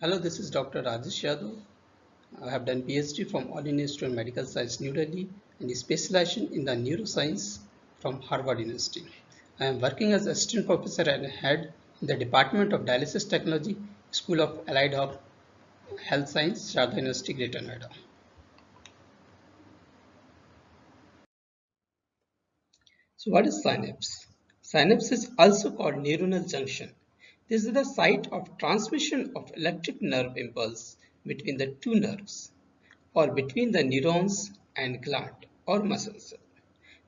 Hello, this is Dr. Rajesh Yadav. I have done PhD from All India Institute of Medical Science, New Delhi, and specialization in the neuroscience from Harvard University. I am working as assistant professor and head in the Department of Dialysis Technology, School of Allied Health Science, Sharda University, Greater Noida. So what is synapse? Synapse is also called neuronal junction. This is the site of transmission of electric nerve impulse between the two nerves or between the neurons and gland or muscle cell.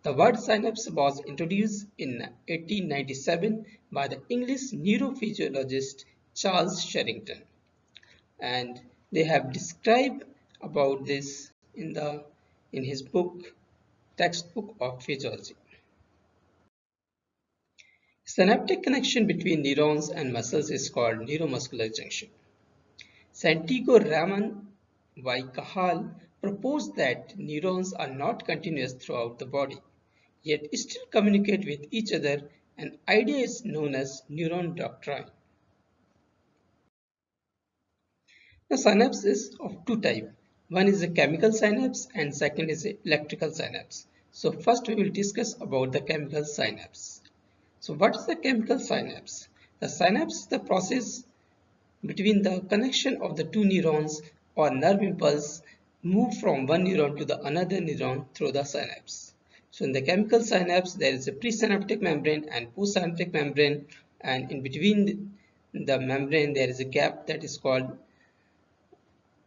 The word synapse was introduced in 1897 by the English neurophysiologist Charles Sherrington, and they have described about this in his book Textbook of Physiology. Synaptic connection between neurons and muscles is called neuromuscular junction. Santiago Ramon y Cajal proposed that neurons are not continuous throughout the body, yet still communicate with each other. An idea is known as neuron doctrine. The synapse is of two types. One is a chemical synapse and second is an electrical synapse. So first we will discuss about the chemical synapse. So what is the chemical synapse? The synapse is the process between the connection of the two neurons or nerve impulse move from one neuron to the another neuron through the synapse. So in the chemical synapse, there is a presynaptic membrane and postsynaptic membrane, and in between the membrane there is a gap that is called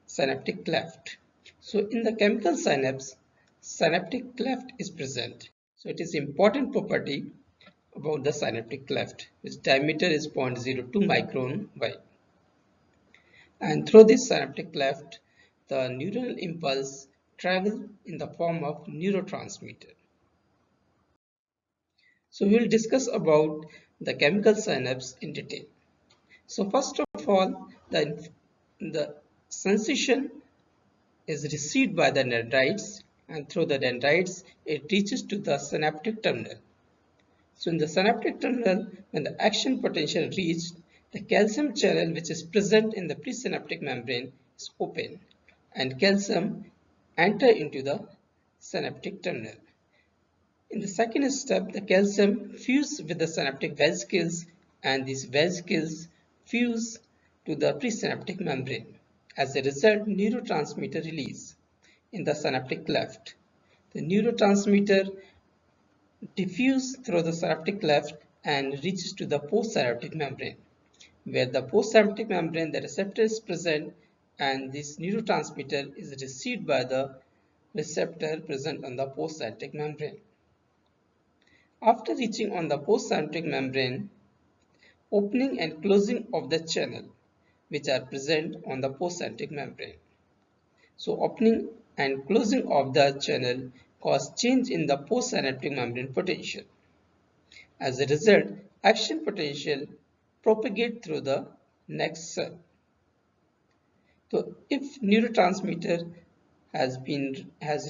synaptic cleft. So in the chemical synapse, synaptic cleft is present. So it is important property about the synaptic cleft, which diameter is 0.02 micron wide. And through this synaptic cleft, the neural impulse travels in the form of neurotransmitter. So we will discuss about the chemical synapse in detail. So first of all, the sensation is received by the dendrites, and through the dendrites it reaches to the synaptic terminal. So in the synaptic terminal, when the action potential reached, the calcium channel which is present in the presynaptic membrane is open and calcium enter into the synaptic terminal. In the second step, the calcium fuses with the synaptic vesicles and these vesicles fuse to the presynaptic membrane. As a result, neurotransmitter release in the synaptic cleft. The neurotransmitter diffuse through the synaptic cleft and reaches to the postsynaptic membrane, where the postsynaptic membrane the receptor is present and this neurotransmitter is received by the receptor present on the postsynaptic membrane. After reaching on the postsynaptic membrane, opening and closing of the channel which are present on the postsynaptic membrane. So opening and closing of the channel cause change in the postsynaptic membrane potential. As a result, action potential propagate through the next cell. So if neurotransmitter has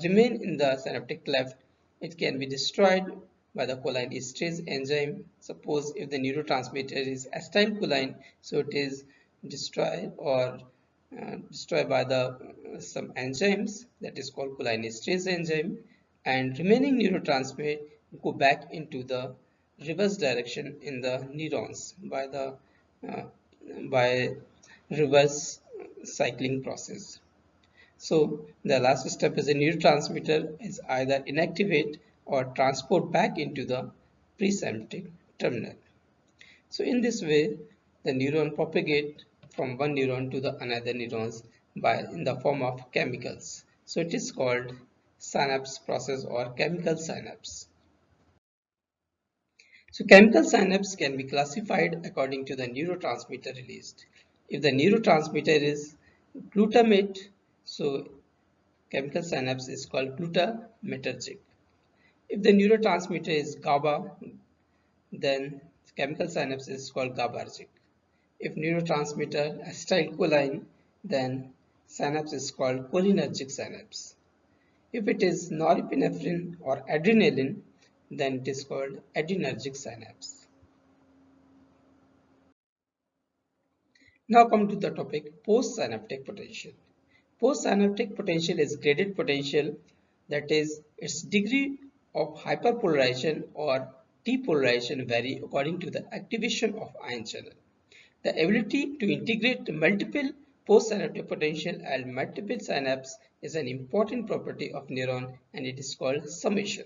remained in the synaptic cleft, it can be destroyed by the cholinesterase enzyme. Suppose if the neurotransmitter is acetylcholine, so it is destroyed by the some enzymes that is called cholinesterase enzyme, and remaining neurotransmitter go back into the reverse direction in the neurons uh, by reverse cycling process. So the last step is a neurotransmitter is either inactivate or transport back into the presynaptic terminal. So in this way, the neuron propagate from one neuron to the another neurons in the form of chemicals. So it is called synapse process or chemical synapse. So chemical synapse can be classified according to the neurotransmitter released. If the neurotransmitter is glutamate, so chemical synapse is called glutamatergic. If the neurotransmitter is GABA, then chemical synapse is called GABAergic. If neurotransmitter acetylcholine, then synapse is called cholinergic synapse. If it is norepinephrine or adrenaline, then it is called adrenergic synapse. Now come to the topic postsynaptic potential. Postsynaptic potential is graded potential, that is, its degree of hyperpolarization or depolarization vary according to the activation of ion channel. The ability to integrate multiple postsynaptic potential and multiple synapses is an important property of neuron, and it is called summation.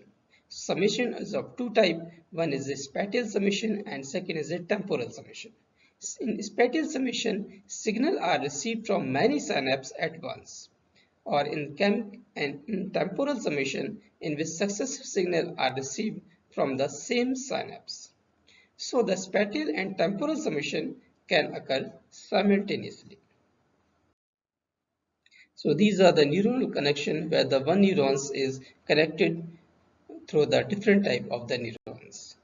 Summation is of two types. One is a spatial summation and second is a temporal summation. In spatial summation, signals are received from many synapses at once, or in temporal summation, in which successive signals are received from the same synapse. So the spatial and temporal summation can occur simultaneously. So these are the neuronal connection where the one neurons is connected through the different type of the neurons.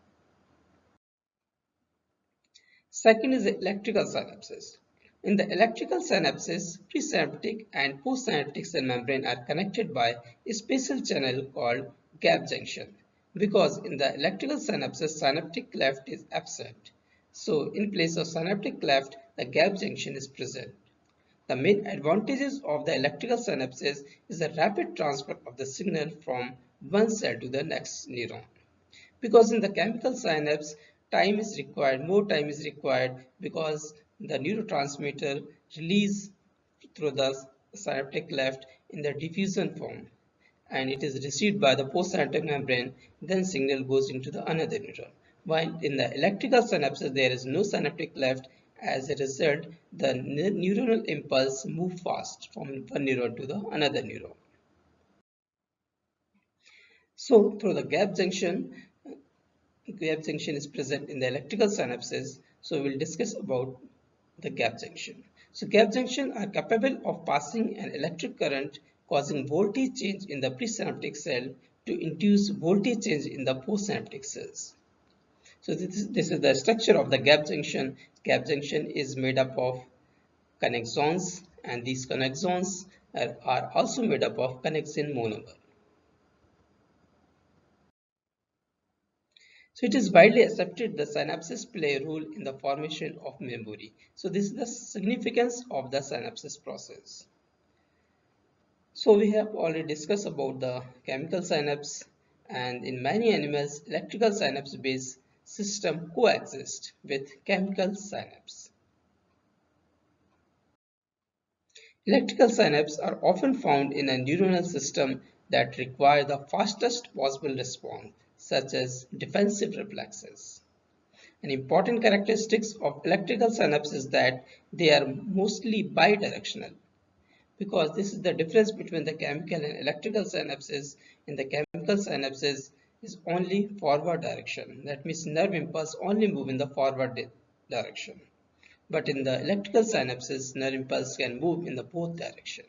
Second is electrical synapses. In the electrical synapses, presynaptic and postsynaptic cell membrane are connected by a special channel called gap junction. Because in the electrical synapses, synaptic cleft is absent. So in place of synaptic cleft, the gap junction is present. The main advantages of the electrical synapses is the rapid transfer of the signal from one cell to the next neuron. Because in the chemical synapse, more time is required because the neurotransmitter release through the synaptic cleft in the diffusion form, and it is received by the postsynaptic membrane, then signal goes into the another neuron. While in the electrical synapses there is no synaptic cleft, as a result the neuronal impulse move fast from one neuron to the another neuron. So through the gap junction is present in the electrical synapses. So we'll discuss about the gap junction. So gap junction are capable of passing an electric current causing voltage change in the presynaptic cell to induce voltage change in the postsynaptic cells. So this is the structure of the gap junction. Gap junction is made up of connexons, and these connexons are also made up of connexin monomer. So it is widely accepted that synapses play a role in the formation of memory. So this is the significance of the synapses process. So we have already discussed about the chemical synapse, and in many animals, electrical synapse based system coexist with chemical synapse. Electrical synapses are often found in a neuronal system that require the fastest possible response, such as defensive reflexes. An important characteristic of electrical synapses is that they are mostly bidirectional, because this is the difference between the chemical and electrical synapses. In the chemical synapses is only forward direction. That means nerve impulse only move in the forward direction. But in the electrical synapses, nerve impulse can move in the both direction.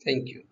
Thank you.